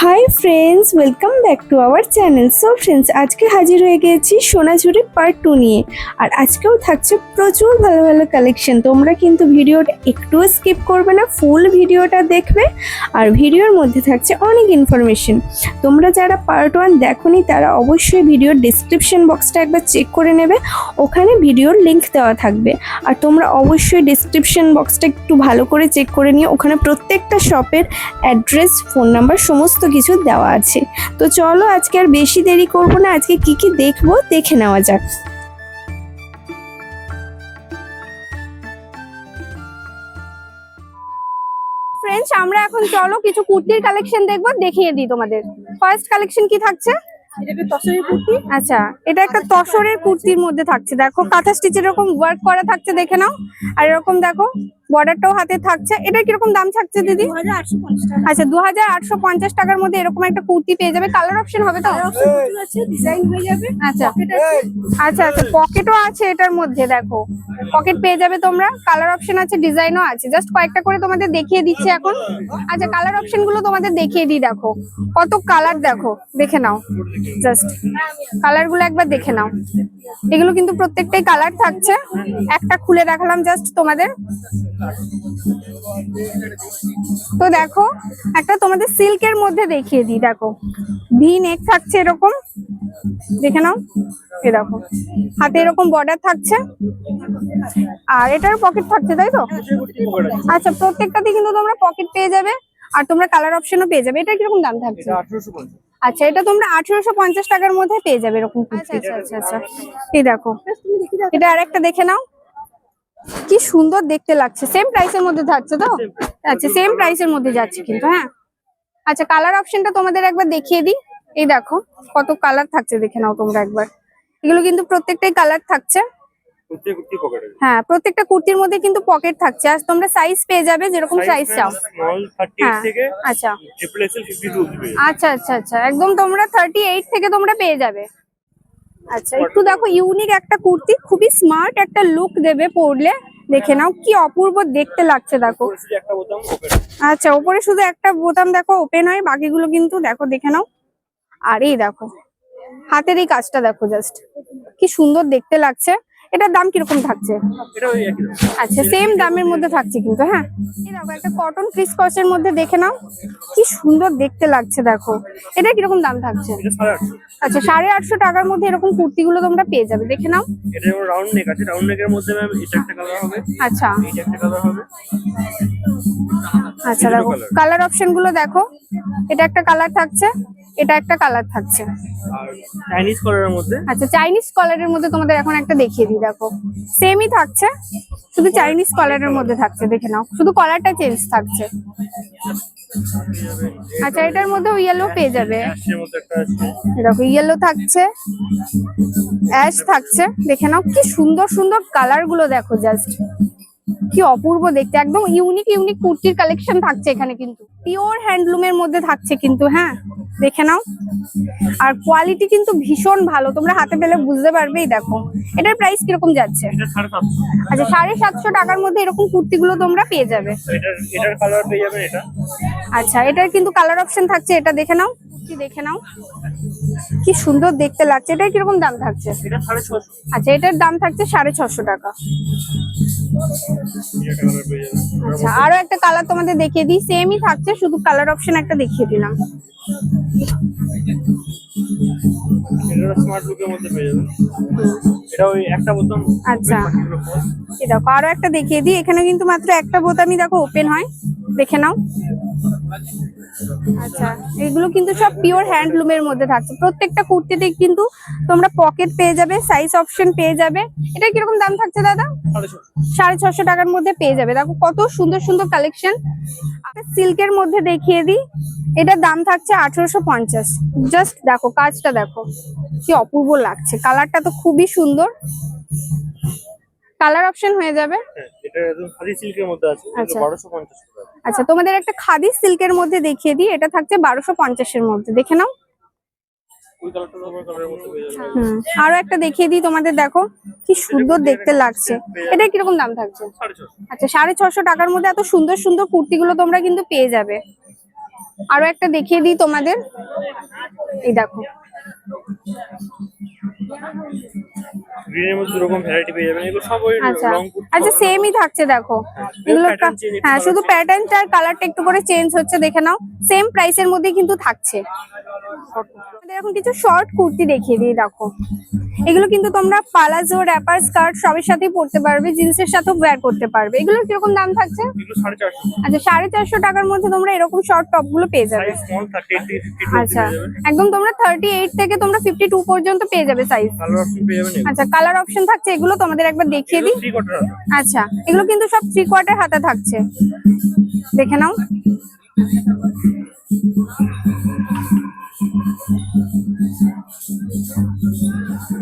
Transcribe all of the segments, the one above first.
Hi friends, welcome back to our channel. So friends, আজকে হাজির হয়ে গিয়েছি সোনাঝুরি পার্ট 2 নিয়ে। আর আজকেও থাকছে প্রচুর ভালো ভালো কালেকশন। তোমরা কিন্তু ভিডিওটা একটুও স্কিপ করবে না, ফুল ভিডিওটা দেখবে। আর ভিডিওর মধ্যে থাকছে অনেক ইনফরমেশন। তোমরা যারা পার্ট 1 দেখোনি তারা অবশ্যই ভিডিওর ডিসক্রিপশন বক্সটা একবার চেক করে নেবে, ওখানে ভিডিওর লিঙ্ক দেওয়া থাকবে। আর তোমরা অবশ্যই ডিসক্রিপশন বক্সটা একটু ভালো করে চেক করে নিও, ওখানে প্রত্যেকটা শপের অ্যাড্রেস, ফোন নাম্বার সমস্ত কিছু দেওয়া আছে। তো চলো আজকে আর বেশি দেরি করব না, আজকে কি কি দেখবো দেখে নেওয়া যাক। ফ্রেন্ডস, আমরা এখন চলো কিছু কুর্তির কালেকশন দেখবো, দেখিয়ে দিই তোমাদের। ফার্স্ট কালেকশন কি থাকছে? আচ্ছা, এটা একটা তসরের কুর্তির মধ্যে থাকছে। দেখো কাঁথা স্টিচের এরকম ওয়ার্ক করা থাকছে, দেখে নাও। আর এরকম দেখো বর্ডারটাও হাতে থাকছে। এটা কিরকম দাম থাকছে দিদি? 2850। আচ্ছা, 2850 টাকার মধ্যে এরকম একটা কুর্তি পেয়ে যাবে। কালার অপশন হবে তো? ডিজাইন হয়ে যাবে। আচ্ছা আচ্ছা আচ্ছা, পকেটও আছে এটার মধ্যে। দেখো পকেট পেয়ে যাবে তোমরা, কালার অপশন আছে, ডিজাইনও আছে। জাস্ট কয়েকটা করে তোমাদের দেখিয়ে দিচ্ছি এখন। আচ্ছা, কালার অপশন গুলো তোমাদের দেখিয়ে দিই। দেখো কত কালার, দেখো দেখে নাও। জাস্ট কালার গুলো একবার দেখে নাও। এগুলো কিন্তু প্রত্যেকটাই কালার থাকছে। একটা খুলে দেখালাম জাস্ট তোমাদের। তো দেখো একটা তোমাদের সিল্কের মধ্যে দেখিয়ে দিই। দেখো ভি নেক থাকছে এরকম, দেখে নাও। এ দেখো হাতে এরকম বর্ডার থাকছে, আর এটার পকেট থাকছে, তাই তো? আচ্ছা, প্রত্যেকটাতে কিন্তু তোমরা পকেট পেয়ে যাবে, আর তোমরা কালার অপশনও পেয়ে যাবে। এটা কিরকম দাম থাকছে? আচ্ছা, এটা তোমরা 1850 টাকার মধ্যে পেয়ে যাবে এরকম। আচ্ছা আচ্ছা আচ্ছা, এই দেখো এটা আরেকটা দেখে নাও, কি সুন্দর দেখতে লাগছে। সেম প্রাইসের মধ্যে থাকছে তো? আচ্ছা, সেম প্রাইসের মধ্যে যাচ্ছে কিন্তু। হ্যাঁ, আচ্ছা কালার অপশনটা তোমাদের একবার দেখিয়ে দিই। এই দেখো কত কালার থাকছে, দেখে নাও তোমরা একবার। এগুলো কিন্তু প্রত্যেকটাই কালার থাকছে। হ্যাঁ, প্রত্যেকটা কুর্তির মধ্যে কিন্তু পকেট থাকছে। আর তোমরা সাইজ পেয়ে যাবে যেরকম সাইজ চাও। হ্যাঁ, আচ্ছা আচ্ছা আচ্ছা আচ্ছা, একদম তোমরা 38 থেকে তোমরা পেয়ে যাবে। আচ্ছা, একটু দেখো ইউনিক একটা কুর্তি, খুবই স্মার্ট একটা লুক দেবে পরলে। দেখে নাও কি অপূর্ব দেখতে লাগছে। দেখো আচ্ছা, উপরে শুধু একটা বোতাম দেখো ওপেন হয়, বাকিগুলো কিন্তু দেখো দেখে নাও। আর এই দেখো হাতের এই কাজটা দেখো, জাস্ট কি সুন্দর দেখতে লাগছে। এটার দাম কিরকম থাকছে? আচ্ছা, সেম দামের মধ্যে থাকছে কিন্তু। হ্যাঁ, এই দেখো একটা কটন ক্রিসকসের মধ্যে, দেখে নাও কি সুন্দর দেখতে লাগছে। দেখো এটা কিরকম দাম থাকছে? আচ্ছা, 850 টাকার মধ্যে এরকম কুর্তিগুলো তোমরা পেয়ে যাবে, দেখে নাও। এটা রাউন্ড নেক আছে, রাউন্ড নেকের মধ্যে ম্যাম এটা একটা কালার হবে। আচ্ছা, এটা একটা কালার হবে। আচ্ছা দেখো কালার অপশন গুলো দেখো। এটা একটা কালার থাকছে, এটা একটা কালার থাকছে। আর চাইনিজ কালারের মধ্যে। আচ্ছা, চাইনিজ কালারের মধ্যে তোমাদের এখন একটা দেখিয়ে দিই। দেখো সেমই থাকছে, শুধু চাইনিজ কালারের মধ্যে থাকছে, দেখে নাও। শুধু কালারটা চেঞ্জ থাকছে। আচ্ছা, এটার মধ্যে ইয়েলো পেয়ে যাবে। অ্যাশের মধ্যে একটা আছে। দেখো ইয়েলো থাকছে, অ্যাশ থাকছে, দেখে নাও কি সুন্দর সুন্দর কালার গুলো দেখো। জাস্ট কি অপূর্ব দেখতে, একদম ইউনিক ইউনিক কুর্তির কালেকশন থাকছে এখানে। কিন্তু পিওর হ্যান্ডলুমের মধ্যে থাকছে কিন্তু। হ্যাঁ, দেখে নাও। আর কোয়ালিটি কিন্তু ভীষণ ভালো, তোমরা হাতে পেলে বুঝতে পারবে। এই দেখো এটার প্রাইস কিরকম যাচ্ছে? এটা 750। আচ্ছা, 750 টাকার মধ্যে এরকম কুর্তিগুলো তোমরা পেয়ে যাবে। এটার কালার পেয়ে যাবেন এটা। আচ্ছা, এটার কিন্তু কালার অপশন থাকছে, এটা দেখে নাও। কি দেখে নাও কি সুন্দর দেখতে লাগছে। এটার কিরকম দাম থাকছে? এটা 650। আচ্ছা, এটার দাম থাকছে 650 টাকা। এটা কালার পেয়ে যাবেন। আচ্ছা, আরো একটা কালার তোমাদের দেখিয়ে দিই, সেমই থাকছে, শুধু কালার অপশন একটা দেখিয়ে দিলাম। এটা স্মার্ট লুকের মধ্যে পেয়ে যাবেন। এটা ওই একটা বোতাম। আচ্ছা, এই দেখো আরো একটা দেখিয়ে দিই। এখানে কিন্তু মাত্র একটা বোতামই দেখো ওপেন হয়, দেখে নাও। আচ্ছা, এগুলো কিন্তু সব পিওর হ্যান্ডলুমের মধ্যে থাকছে। প্রত্যেকটা কুর্তিতে কিন্তু তোমরা পকেট পেয়ে যাবে, সাইজ অপশন পেয়ে যাবে। এটা কিরকম দাম থাকছে দাদা? 650 টাকার মধ্যে পেয়ে যাবে। দেখো কত সুন্দর সুন্দর কালেকশন। সিল্কের মধ্যে দেখিয়ে দিই, এটার দাম থাকছে 1850। জাস্ট দেখো কাজটা দেখো কি অপূর্ব লাগছে, কালারটা তো খুবই সুন্দর। কালার অপশন হয়ে যাবে। এটা একদম খাদি সিল্কের মধ্যে আছে। এটা 1250 টাকা। আচ্ছা, তোমাদের একটা খাদি সিল্কের মধ্যে দেখিয়ে দিই, এটা থাকছে 1250 এর মধ্যে, দেখে নাও। ওই কালারটা তোমার কালারের মধ্যে পেয়ে যাবেন। আরো একটা দেখিয়ে দিই তোমাদের, দেখো কি সুন্দর দেখতে লাগছে। এটা কিরকম দাম থাকছে? 650। আচ্ছা, 650 টাকার মধ্যে এত সুন্দর সুন্দর কুর্তিগুলো তোমরা কিন্তু পেয়ে যাবে। আরো একটা দেখিয়ে দিই তোমাদের, এই দেখো গ্রিনের মধ্যে দুরকম ভ্যারাইটি পেয়ে যাবেন, এগুলো সব ওই আচ্ছা লং কুর্তি। আচ্ছা সেমই থাকছে দেখো এগুলো pattern change, হ্যাঁ color শুধু change। প্যাটার্নটা আর কালারটা একটু করে চেঞ্জ হচ্ছে, দেখে নাও সেম প্রাইসের মধ্যে কিন্তু থাকছে। আমাদের এখন কিছু শর্ট কুর্তি দেখিয়ে দিই, দেখো এগুলো কিন্তু তোমরা পালাজো র্যাপার স্কার্ট সবের সাথেই পরতে পারবে, জিন্সের সাথেও ওয়্যার করতে পারবে। এগুলো কিরকম দাম থাকছে? এগুলো 450। আচ্ছা 450 টাকার মধ্যে তোমরা এরকম শর্ট টপ গুলো পেয়ে যাবে। সাইজ স্মল 38 থেকে 52 আচ্ছা পেয়ে যাবেন। একদম তোমরা 38 থেকে তোমরা 52 পর্যন্ত পেয়ে যাবে সাইজ। কালার অপশন পেয়ে যাবেন। আচ্ছা কালার অপশন থাকছে, এগুলো তোমাদের একবার দেখিয়ে দিই। 3 কোয়ার্টার। আচ্ছা এগুলো কিন্তু সব 3 কোয়ার্টার হাতা থাকছে, দেখে নাও।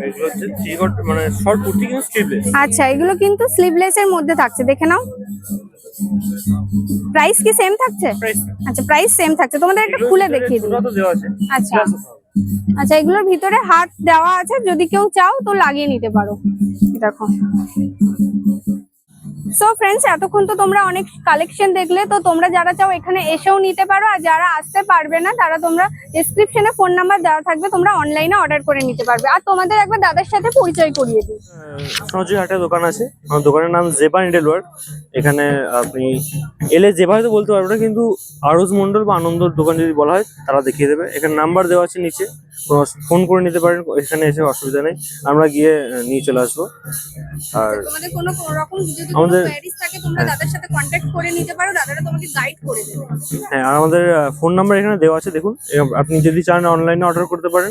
এগুলো হচ্ছে 3 কোয়ার্টার মানে শর্ট কুর্তি কিন্তু স্লিভলেস। আচ্ছা এগুলো কিন্তু স্লিভলেস এর মধ্যে থাকছে, দেখে নাও। প্রাইস কি সেম থাকছে? প্রাইস আচ্ছা প্রাইস সেম থাকছে, তোমাদের একটা খুলে দেখিয়ে দিই। ছোট তো দেওয়া আছে। আচ্ছা আচ্ছা এগুলোর ভিতরে হাত দেওয়া আছে, যদি কেউ চাও তো লাগিয়ে নিতে পারো, দেখো। সো ফ্রেন্ডস এতক্ষণ তো তোমরা অনেক কালেকশন দেখলে, তো তোমরা যারা চাও এখানে এসেও নিতে পারো, আর যারা আসতে পারবে না তারা তোমরা ডেসক্রিপশনে ফোন নাম্বার দেওয়া থাকবে, তোমরা অনলাইনে অর্ডার করে নিতে পারবে। আর তোমাদের একবার দাদার সাথে পরিচয় করিয়ে দিই। সোনাঝুরি হাটে দোকান আছে, আমার দোকানের নাম জেবা নিডল ওয়ার্ক। এখানে আপনি এলে জেবা হয়তো বলতে পারবো না, কিন্তু আরজ মন্ডল বা আনন্দর দোকান যদি বলা হয় তারা দেখিয়ে দেবে। এখানে নাম্বার দেওয়া আছে নিচে, ফোন করে নিতে পারেন, এখানে এসে অসুবিধা নেই, আমরা গিয়ে নিয়ে চলে আসবো। আর তোমাদের কোনো রকম যদি কোনো আমাদের- কোয়ারিজ থাকে তোমরা দাদার সাথে কন্ট্যাক্ট করে নিতে পারো, দাদারা তোমাকে গাইড করে দেবে। হ্যাঁ, আর আমাদের ফোন নাম্বার এখানে দেওয়া আছে, দেখুন। আপনি যদি চান অনলাইনে অর্ডার করতে পারেন,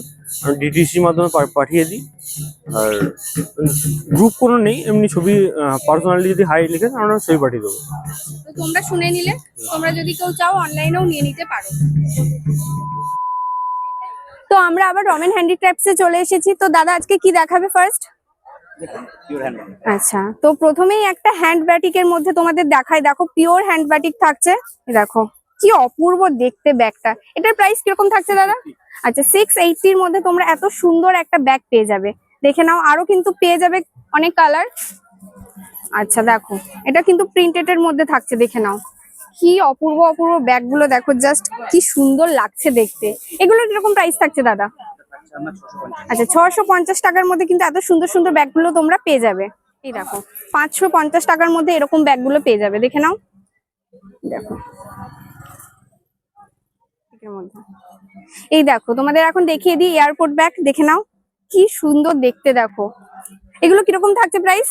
ডিটিসির মাধ্যমে পাঠিয়ে দিই। আর গ্রুপ কোনো নেই, এমনি ছবি পার্সোনালি যদি হাই লিখেন আমরা ছবি পাঠিয়ে দেবো। তো তোমরা শুনে নিলে, তোমরা যদি কেউ চাও অনলাইনেও নিয়ে নিতে পারো। তো আমরা আবার রমেন হ্যান্ডিক্রাফটসে চলে এসেছি। তো দাদা আজকে কি দেখাবে ফার্স্ট? আচ্ছা তো প্রথমেই একটা হ্যান্ড ব্যাটিকের মধ্যে তোমাদের দেখাই, দেখো পিওর হ্যান্ড ব্যাটিক থাকছে, দেখো কি অপূর্ব দেখতে ব্যাগটা। এটার প্রাইস কিরকম থাকছে দাদা? আচ্ছা 680 এর মধ্যে তোমরা এত সুন্দর একটা ব্যাগ পেয়ে যাবে, দেখে নাও। আরো কিন্তু পেয়ে যাবে অনেক কালার। আচ্ছা দেখো এটা কিন্তু প্রিন্টেড এর মধ্যে থাকছে, দেখে নাও কি অপূর্ব অপূর্ব ব্যাগ গুলো, দেখো জাস্ট কি সুন্দর লাগছে দেখতে। এগুলোর কিরকম প্রাইস থাকছে দাদা? আচ্ছা 650 টাকার মধ্যে কিন্তু এত সুন্দর সুন্দর ব্যাগগুলো তোমরা পেয়ে যাবে। এই দেখো 550 টাকার মধ্যে এরকম ব্যাগগুলো পেয়ে যাবে, দেখে নাও। দেখো এর মধ্যে এই দেখো তোমাদের এখন দেখিয়ে দিই এয়ারপোর্ট ব্যাগ, দেখে নাও কি সুন্দর দেখতে, দেখো এগুলো কিরকম থাকছে প্রাইস?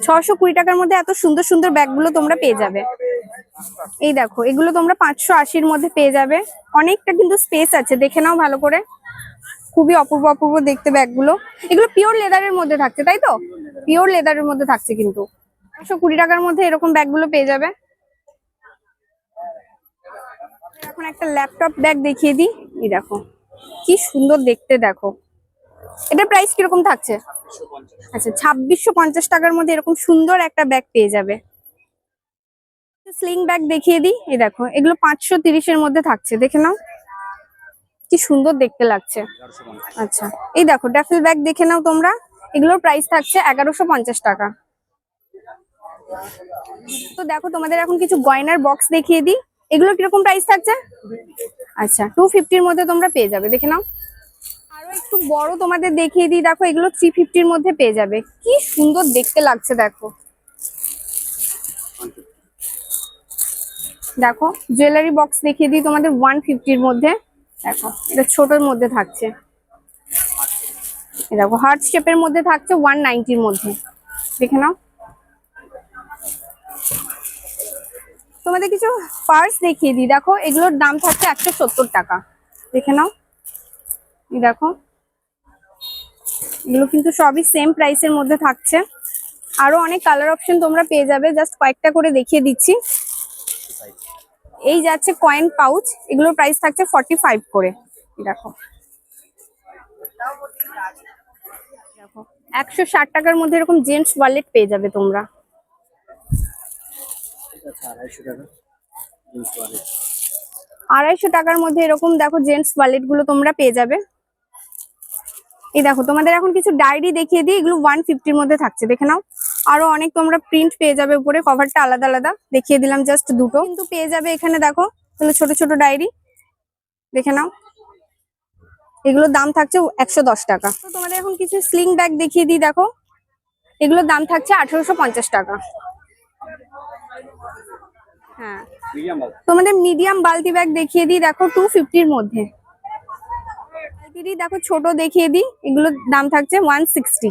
620 টাকার মধ্যে এত সুন্দর সুন্দর ব্যাগগুলো তোমরা পেয়ে যাবে। এই দেখো এগুলো তোমরা 580-র মধ্যে পেয়ে যাবে, অনেকটা কিন্তু স্পেস আছে, দেখে নাও ভালো করে। খুবই অপূর্ব অপূর্ব দেখতে ব্যাগগুলো। এগুলো পিওর লেদারের মধ্যে থাকছে, তাই তো? পিওর লেদারের মধ্যে থাকছে কিন্তু। 520 টাকার মধ্যে এরকম ব্যাগগুলো পেয়ে যাবে। এখন একটা ল্যাপটপ ব্যাগ দেখিয়ে দিই, এই দেখো কি সুন্দর দেখতে, দেখো এটার প্রাইস কিরকম থাকছে? আচ্ছা 2650 টাকার মধ্যে এরকম সুন্দর একটা ব্যাগ পেয়ে যাবে। স্লিং ব্যাগ দেখিয়ে দিই, এই দেখো এগুলো 530-এর মধ্যে থাকছে, দেখে নাও কি সুন্দর দেখতে লাগছে। আচ্ছা এই দেখো ড্যাফেল ব্যাগ দেখে নাও তোমরা, এগুলোর প্রাইস থাকছে 1150 টাকা। তো দেখো তোমাদের এখন কিছু গয়নার বক্স দেখিয়ে দিই, এগুলো কিরকম প্রাইস থাকছে? আচ্ছা 250-এর মধ্যে তোমরা পেয়ে যাবে, দেখে নাও। আরো একটু বড় তোমাদের দেখিয়ে দিই, দেখো এগুলো 350-এর মধ্যে পেয়ে যাবে, কি সুন্দর দেখতে লাগছে দেখো। দেখো জুয়েলারি বক্স দেখিয়ে দিই তোমাদের 150-এর মধ্যে, দেখো এটা ছোটর মধ্যে থাকছে। এই দেখো হার্ট শেপের মধ্যে থাকছে 190-এর মধ্যে, দেখে নাও। তোমাদের কিছু পার্স দেখিয়ে দিই, দেখো এগুলোর দাম থাকছে 170 টাকা, দেখে নাও। এই দেখো এগুলো কিন্তু সবই সেম প্রাইসের মধ্যে থাকছে। আরো অনেক কালার অপশন তোমরা পেয়ে যাবে, জাস্ট কয়েকটা করে দেখিয়ে দিচ্ছি। এই যাচ্ছে কয়েন পাউচ, এগুলোর প্রাইস থাকছে 45 করে, দেখো। দেখো 160 টাকার মধ্যে এরকম জেন্টস ওয়ালেট পেয়ে যাবে তোমরা। 250 টাকার মধ্যে এরকম দেখো জেন্টস ওয়ালেট গুলো তোমরা পেয়ে যাবে। এই দেখো তোমাদের এখন কিছু ডায়েরি দেখিয়ে দিই, এগুলো 150-এর মধ্যে থাকছে, দেখে নাও। আরো অনেক তোমরা প্রিন্ট পেয়ে যাবে, উপরে কভারটা আলাদা আলাদা দেখিয়ে দিলাম জাস্ট দুটো, কিন্তু পেয়ে যাবে এখানে দেখো তাহলে ছোট ছোট ডায়েরি দেখে নাও, এগুলোর দাম থাকছে 110 টাকা। তো তোমাদের এখন কিছু স্লিং ব্যাগ দেখিয়ে দিই, দেখো এগুলোর দাম থাকছে 1850 টাকা। হ্যাঁ, তোমাদের মিডিয়াম বালতি ব্যাগ দেখিয়ে দিই, দেখো 250-র মধ্যে। বালতি দেখো ছোট দেখিয়ে দিই, এগুলোর দাম থাকছে 160।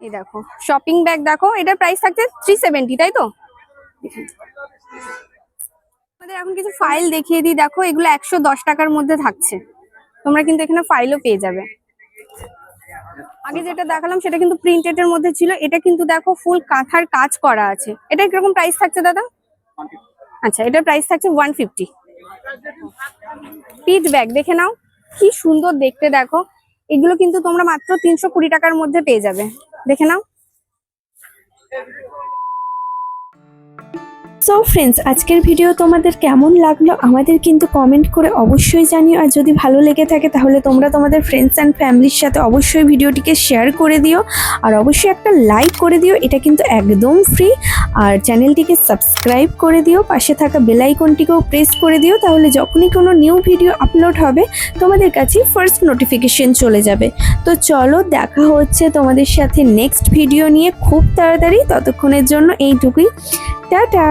এই দেখো শপিং ব্যাগ, দেখো এটার প্রাইস থাকছে 370, তাই তো? আমাদের এখন কিছু ফাইল দেখিয়ে দিই, দেখো এগুলো 110 টাকার মধ্যে থাকছে। তোমরা কিন্তু এখানে ফাইলও পেয়ে যাবে। আগে যেটা দেখালাম সেটা কিন্তু প্রিন্টেড এর মধ্যে ছিল, এটা কিন্তু দেখো ফুল কাঁথার কাজ করা আছে। এটা কিরকম প্রাইস থাকছে দাদা? আচ্ছা, এটার প্রাইস থাকছে 150। পিট ব্যাগ দেখে নাও, কি সুন্দর দেখতে, দেখো এগুলো কিন্তু তোমরা মাত্র 320 টাকার মধ্যে পেয়ে যাবে, দেখে নাও। সো ফ্রেন্ডস, আজকের ভিডিও তোমাদের কেমন লাগলো আমাদের কিন্তু কমেন্ট করে অবশ্যই জানিও। আর যদি ভালো লেগে থাকে তাহলে তোমরা তোমাদের ফ্রেন্ডস অ্যান্ড ফ্যামিলির সাথে অবশ্যই ভিডিওটিকে শেয়ার করে দিও, আর অবশ্যই একটা লাইক করে দিও, এটা কিন্তু একদম ফ্রি। আর চ্যানেলটিকে সাবস্ক্রাইব করে দিও, পাশে থাকা বেল আইকনটিকেও প্রেস করে দিও, তাহলে যখনই কোনো নিউ ভিডিও আপলোড হবে তোমাদের কাছে ফার্স্ট নোটিফিকেশন চলে যাবে। তো চলো, দেখা হচ্ছে তোমাদের সাথে নেক্সট ভিডিও নিয়ে খুব তাড়াতাড়ি। ততক্ষণের জন্য এইটুকুই, টাটা।